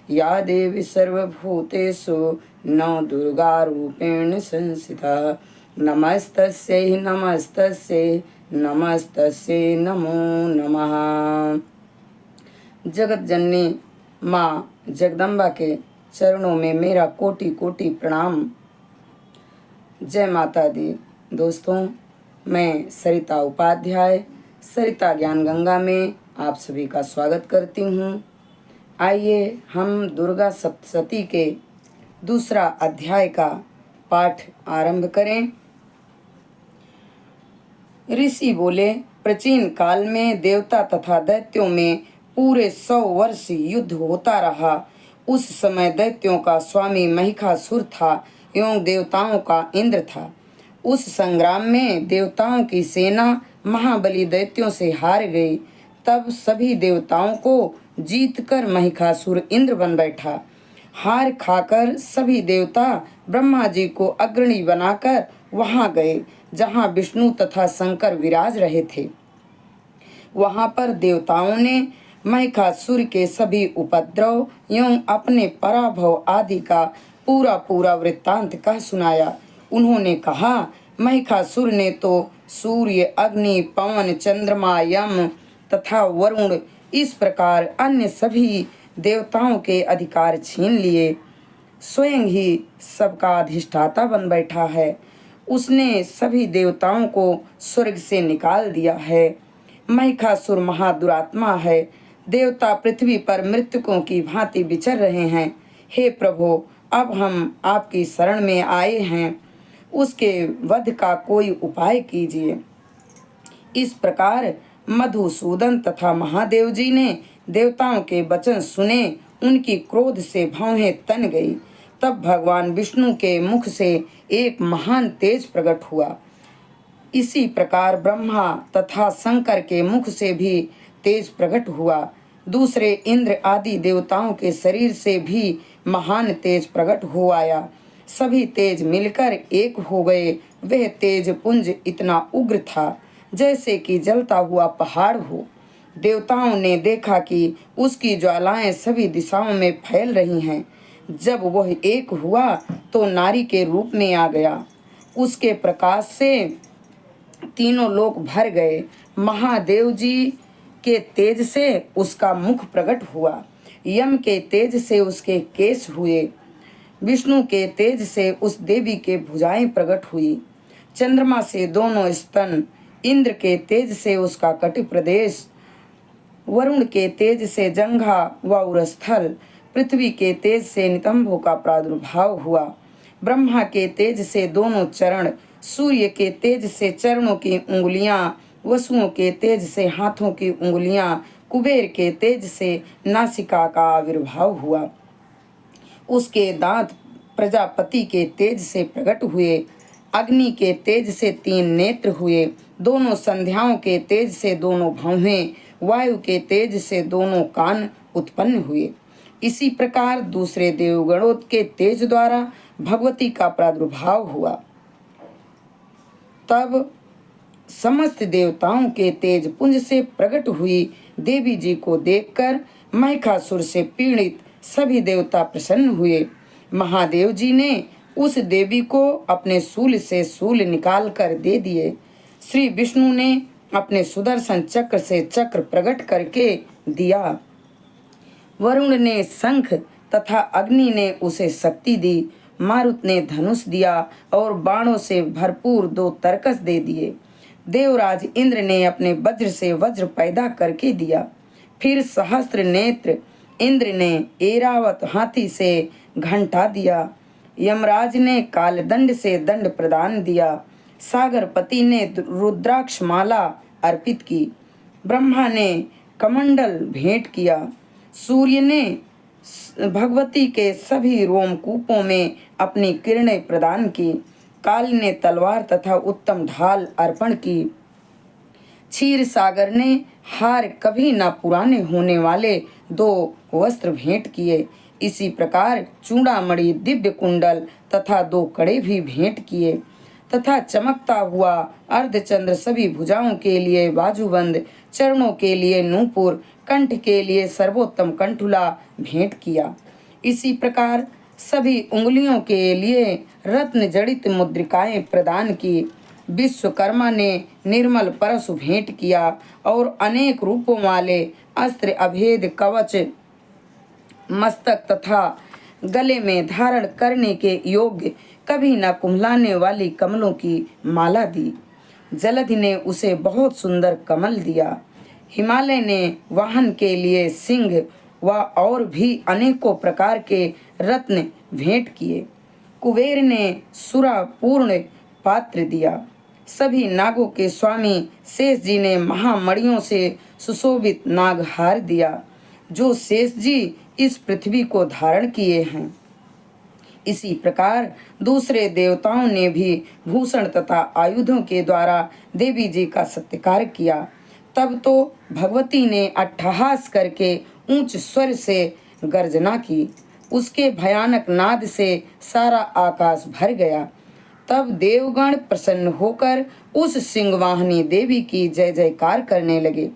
या देवी सर्वभूतेषु नौ दुर्गारूपेण संस्थिता। नमस्तस्यै नमस्तस्यै नमस्तस्यै नमो नमः। जगत जननी माँ जगदम्बा के चरणों में मेरा कोटि कोटि प्रणाम। जय माता दी। दोस्तों, मैं सरिता उपाध्याय सरिता ज्ञान गंगा में आप सभी का स्वागत करती हूँ। आइए हम दुर्गा सप्तशती के दूसरा अध्याय का पाठ आरंभ करें। ऋषि बोले, प्राचीन काल में देवता तथा दैत्यों में पूरे 100 वर्ष युद्ध होता रहा। उस समय दैत्यों का स्वामी महिषासुर था एवं देवताओं का इंद्र था। उस संग्राम में देवताओं की सेना महाबली दैत्यों से हार गई। तब सभी देवताओं को जीतकर महिषासुर इंद्र बन बैठा। हार खाकर सभी देवता ब्रह्मा जी को अग्रणी बनाकर वहां गए जहां विष्णु तथा शंकर विराज रहे थे। वहां पर देवताओं ने महिषासुर के सभी उपद्रव एवं अपने पराभव आदि का पूरा पूरा वृत्तांत कह सुनाया। उन्होंने कहा, महिषासुर ने तो सूर्य, अग्नि, पवन, चंद्रमा, यम तथा वरुण इस प्रकार अन्य सभी देवताओं के अधिकार छीन लिए। स्वयं ही सबका अधिष्ठाता बन बैठा है। उसने सभी देवताओं को स्वर्ग से निकाल दिया है। महिषासुर महादुरात्मा है। देवता पृथ्वी पर मृतकों की भांति विचर रहे हैं। हे प्रभु, अब हम आपकी शरण में आए हैं। उसके वध का कोई उपाय कीजिए। इस प्रकार मधुसूदन तथा महादेव जी ने देवताओं के वचन सुने। उनकी क्रोध से भौहें तन गई। तब भगवान विष्णु के मुख से एक महान तेज प्रकट हुआ। इसी प्रकार ब्रह्मा तथा शंकर के मुख से भी तेज प्रकट हुआ। दूसरे इंद्र आदि देवताओं के शरीर से भी महान तेज प्रकट हो आया। सभी तेज मिलकर एक हो गए। वह तेज पुंज इतना उग्र था जैसे कि जलता हुआ पहाड़ हो। देवताओं ने देखा कि उसकी ज्वालाएं सभी दिशाओं में फैल रही हैं। जब वह एक हुआ तो नारी के रूप में आ गया। उसके प्रकाश से तीनों लोक भर गए। महादेव जी के तेज से उसका मुख प्रकट हुआ। यम के तेज से उसके केश हुए। विष्णु के तेज से उस देवी के भुजाएं प्रकट हुई। चंद्रमा से दोनों स्तन, इंद्र के तेज से उसका कटि प्रदेश, वरुण के तेज से जंघा व उरस्थल, पृथ्वी के तेज से नितंबों का प्रादुर्भाव हुआ। ब्रह्मा के तेज से दोनों चरण, सूर्य के तेज से चरणों की उंगलियां, वसुओं के तेज से हाथों की उंगलियां, कुबेर के तेज से नासिका का आविर्भाव हुआ। उसके दांत प्रजापति के तेज से प्रकट हुए। अग्नि के तेज से 3 नेत्र हुए। दोनों संध्याओं के तेज से दोनों भौहें, वायु के तेज से दोनों कान उत्पन्न हुए। इसी प्रकार दूसरे देवगणों के तेज द्वारा भगवती का प्रादुर्भाव हुआ। तब समस्त देवताओं के तेज पुंज से प्रकट हुई देवी जी को देखकर महिषासुर से पीड़ित सभी देवता प्रसन्न हुए। महादेव जी ने उस देवी को अपने शूल से शूल निकाल कर दे दिए। श्री विष्णु ने अपने सुदर्शन चक्र से चक्र प्रकट करके दिया। वरुण ने शंख तथा अग्नि ने उसे शक्ति दी। मारुत ने धनुष दिया और बाणों से भरपूर 2 तरकस दे दिए। देवराज इंद्र ने अपने वज्र से वज्र पैदा करके दिया। फिर सहस्त्र नेत्र इंद्र ने ऐरावत हाथी से घंटा दिया। यमराज ने कालदंड से दंड प्रदान दिया। सागरपति ने रुद्राक्ष माला अर्पित की। ब्रह्मा ने कमंडल भेंट किया। सूर्य ने भगवती के सभी रोमकूपों में अपनी किरणें प्रदान की। काल ने तलवार तथा उत्तम ढाल अर्पण की। क्षीर सागर ने हार कभी न पुराने होने वाले 2 वस्त्र भेंट किए। इसी प्रकार चूड़ामणि, दिव्य कुंडल तथा 2 कड़े भी भेंट किए तथा चमकता हुआ अर्धचंद्र सभी भुजाओं के लिए बाजूबंद, चरणों के लिए नूपुर, कंठ के लिए सर्वोत्तम कंठुला भेंट किया। इसी प्रकार सभी उंगलियों के लिए रत्न जड़ित मुद्रिकाएं प्रदान की। विश्वकर्मा ने निर्मल परशु भेंट किया और अनेक रूपों वाले अस्त्र अभेद कवच मस्तक तथा गले में धारण करने के योग्य कभी न कुम्हलाने वाली कमलों की माला दी। जलधि ने उसे बहुत सुंदर कमल दिया। हिमालय ने वाहन के लिए सिंह व और भी अनेकों प्रकार के रत्न भेंट किए। कुबेर ने सुरा पूर्ण पात्र दिया। सभी नागों के स्वामी शेष जी ने महामणियों से सुशोभित नागहार दिया, जो शेष जी इस पृथ्वी को धारण किए हैं। इसी प्रकार दूसरे देवताओं ने भी भूषण तथा आयुधों के द्वारा देवी जी का सत्कार किया। तब तो भगवती ने अट्टहास करके ऊंच स्वर से गर्जना की। उसके भयानक नाद से सारा आकाश भर गया। तब देवगण प्रसन्न होकर उस सिंहवाहिनी देवी की जय जयकार करने लगे।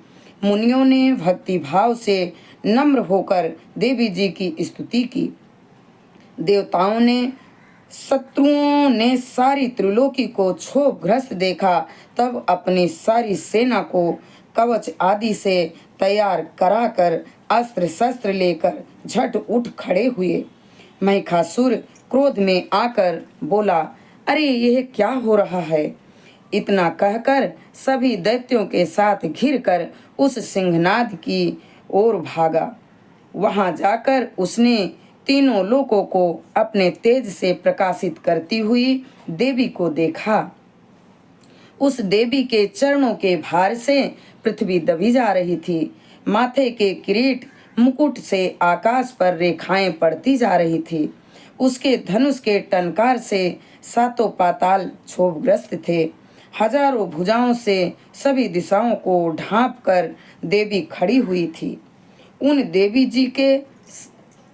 मुनियों ने भक्ति भाव से नम्र होकर देवी जी की स्तुति की। देवताओं ने शत्रुओं ने सारी त्रिलोकी को क्षोभग्रस्त देखा, तब अपनी सारी सेना को कवच आदि से तैयार कराकर अस्त्र शस्त्र लेकर झट उठ खड़े हुए। महिषासुर क्रोध में आकर बोला, अरे यह क्या हो रहा है? इतना कहकर सभी दैत्यों के साथ घिरकर उस सिंहनाद की ओर भागा। वहां जाकर उसने तीनों लोकों को अपने तेज से प्रकाशित करती हुई देवी को देखा। उस देवी के चरणों के भार से पृथ्वी दबी जा रही थी। माथे के किरीट मुकुट से आकाश पर रेखाएं पड़ती जा रही थी। उसके धनुष के टंकार से सातों पाताल क्षोभग्रस्त थे। हजारों भुजाओं से सभी दिशाओं को ढांप कर देवी खड़ी हुई थी। उन देवी जी के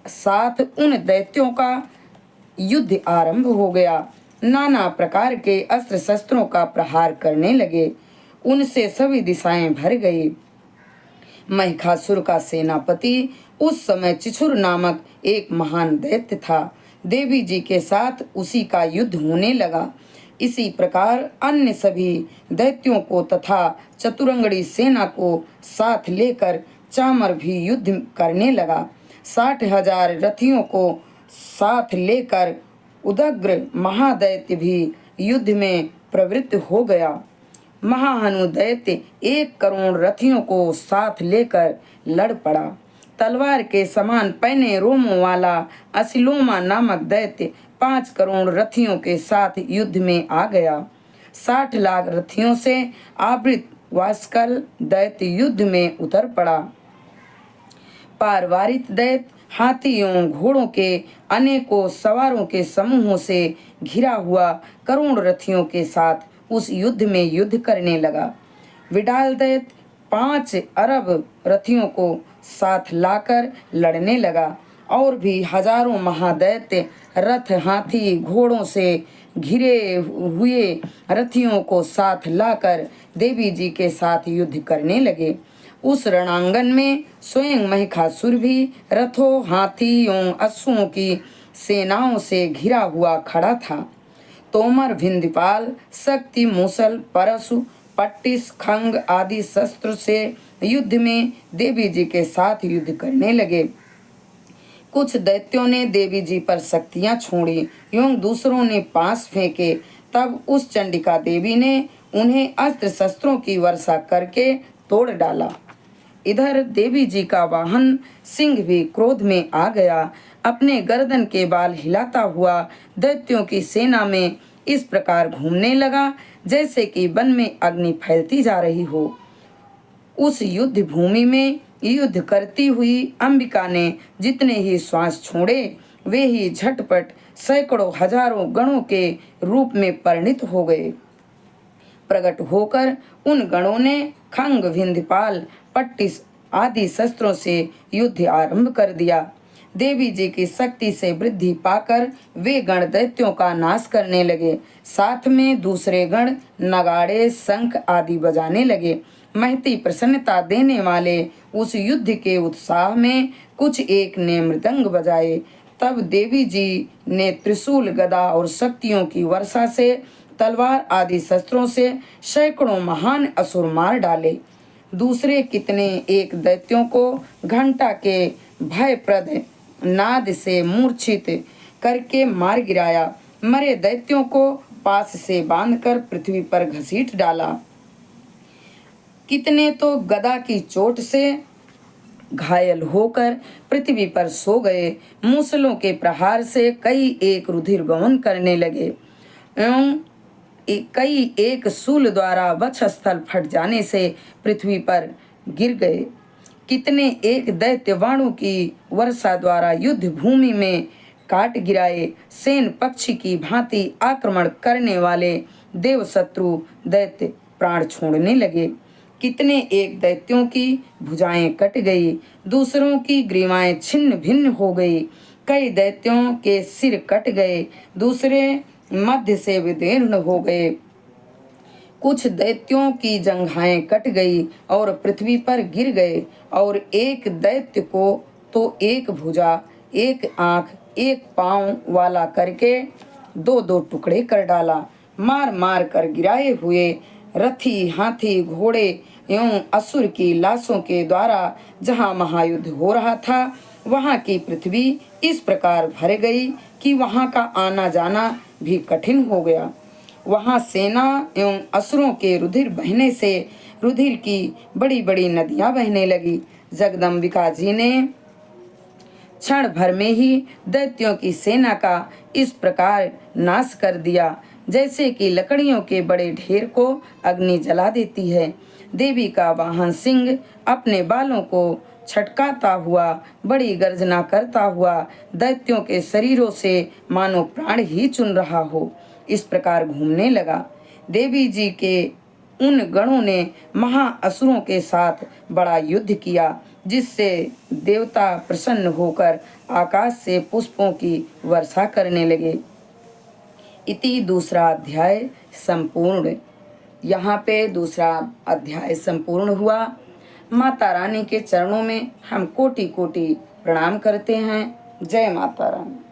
साथ उन दैत्यों का युद्ध आरंभ हो गया। नाना प्रकार के अस्त्र शस्त्रों का प्रहार करने लगे। उनसे सभी दिशाएं भर गई। महिषासुर का सेनापति उस समय चिछुर नामक एक महान दैत्य था। देवी जी के साथ उसी का युद्ध होने लगा। इसी प्रकार अन्य सभी दैत्यों को तथा चतुरंगड़ी सेना को साथ लेकर चामर भी युद्ध करने लगा। 60,000 रथियों को साथ लेकर उदग्र महादैत्य भी युद्ध में प्रवृत्त हो गया। महाहनु दैत्य 1 करोड़ रथियों को साथ लेकर लड़ पड़ा। तलवार के समान पैने रोमों वाला असिलोमा नामक दैत्य 5 करोड़ रथियों के साथ युद्ध में आ गया। 60 लाख रथियों से आवृत वास्कल दैत्य युद्ध में उतर पड़ा। पारवारित दैत्य हाथियों घोड़ों के अनेकों सवारों के समूहों से घिरा हुआ करोड़ रथियों के साथ उस युद्ध में युद्ध करने लगा। विडाल दैत्य 5 अरब रथियों को साथ लाकर लड़ने लगा और भी हजारों महादैत्य रथ हाथी घोड़ों से घिरे हुए रथियों को साथ लाकर देवी जी के साथ युद्ध करने लगे। उस रणांगन में स्वयं महिषासुर भी रथों हाथियों अश्वों की सेनाओं से घिरा हुआ खड़ा था। तोमर भिंदपाल शक्ति मूसल परशु पट्टिस खंग आदि शस्त्र से युद्ध में देवी जी के साथ युद्ध करने लगे। कुछ दैत्यों ने देवी जी पर शक्तियां छोड़ी एवं दूसरों ने पास फेंके। तब उस चंडिका देवी ने उन्हें अस्त्र शस्त्रों की वर्षा करके तोड़ डाला। इधर देवी जी का वाहन सिंह भी क्रोध में आ गया। अपने गर्दन के बाल हिलाता हुआ दैत्यों की सेना में इस प्रकार घूमने लगा जैसे कि वन में अग्नि फैलती जा रही हो। उस युद्ध भूमि में युद्ध करती हुई अंबिका ने जितने ही श्वास छोड़े वे ही झटपट सैकड़ों हजारों गणों के रूप में परिणित हो गए। प्रकट होकर उन गणों ने खंग भिंदपाल पट्टिस आदि शस्त्रों से युद्ध आरंभ कर दिया। देवी जी की शक्ति से वृद्धि पाकर वे गण दैत्यों का नाश करने लगे। साथ में दूसरे गण नगाड़े शंख आदि बजाने लगे महती प्रसन्नता देने वाले उस युद्ध के उत्साह में कुछ एक ने मृदंग बजाए। तब देवी जी ने त्रिशूल, गदा और शक्तियों की वर्षा से, तलवार आदि शस्त्रों से सैकड़ों महान असुर मार डाले। दूसरे कितने एक दैत्यों को घंटा के भयप्रद नाद से मूर्छित करके मार गिराया। मरे दैत्यों को पास से बांधकर पृथ्वी पर घसीट डाला। कितने तो गदा की चोट से घायल होकर पृथ्वी पर सो गए। मूसलों के प्रहार से कई एक रुधिर गमन करने लगे एवं कई एक शूल द्वारा वक्षस्थल फट जाने से पृथ्वी पर गिर गए। कितने एक दैत्य वाणु की वर्षा द्वारा युद्ध भूमि में काट गिराए। सेन पक्षी की भांति आक्रमण करने वाले देव शत्रु दैत्य प्राण छोड़ने लगे। कितने एक दैत्यों की भुजाएं कट गई, दूसरों की ग्रीवाएं छिन्न भिन्न हो गई। कई दैत्यों के सिर कट गए, दूसरे मध्य से विदीर्ण हो गए। कुछ दैत्यों की जंघाएं कट गई और पृथ्वी पर गिर गए। और एक दैत्य को तो एक भुजा, एक आंख, एक पांव वाला करके दो दो टुकड़े कर डाला। मार मार कर गिराए हुए रथी, हाथी, घोड़े एवं असुर की लाशों के द्वारा जहाँ महायुद्ध हो रहा था, वहाँ की पृथ्वी इस प्रकार भर गई कि वहाँ का आना जाना भी कठिन हो गया। वहाँ सेना एवं असुरों के रुधिर बहने से रुधिर की बड़ी बड़ी नदियां बहने लगी। जगदम्बिका जी ने क्षण भर में ही दैत्यों की सेना का इस प्रकार नाश कर दिया, जैसे कि लकड़ियों के बड़े ढेर को अग्नि जला देती है। देवी का वाहन सिंह अपने बालों को छटकाता हुआ, बड़ी गर्जना करता हुआ दैत्यों के शरीरों से मानो प्राण ही चुन रहा हो, इस प्रकार घूमने लगा। देवी जी के उन गणों ने महाअसुरों के साथ बड़ा युद्ध किया, जिससे देवता प्रसन्न होकर आकाश से पुष्पों की वर्षा करने लगे। इति दूसरा अध्याय संपूर्ण। यहाँ पे दूसरा अध्याय संपूर्ण हुआ। माता रानी के चरणों में हम कोटि कोटि प्रणाम करते हैं। जय माता रानी।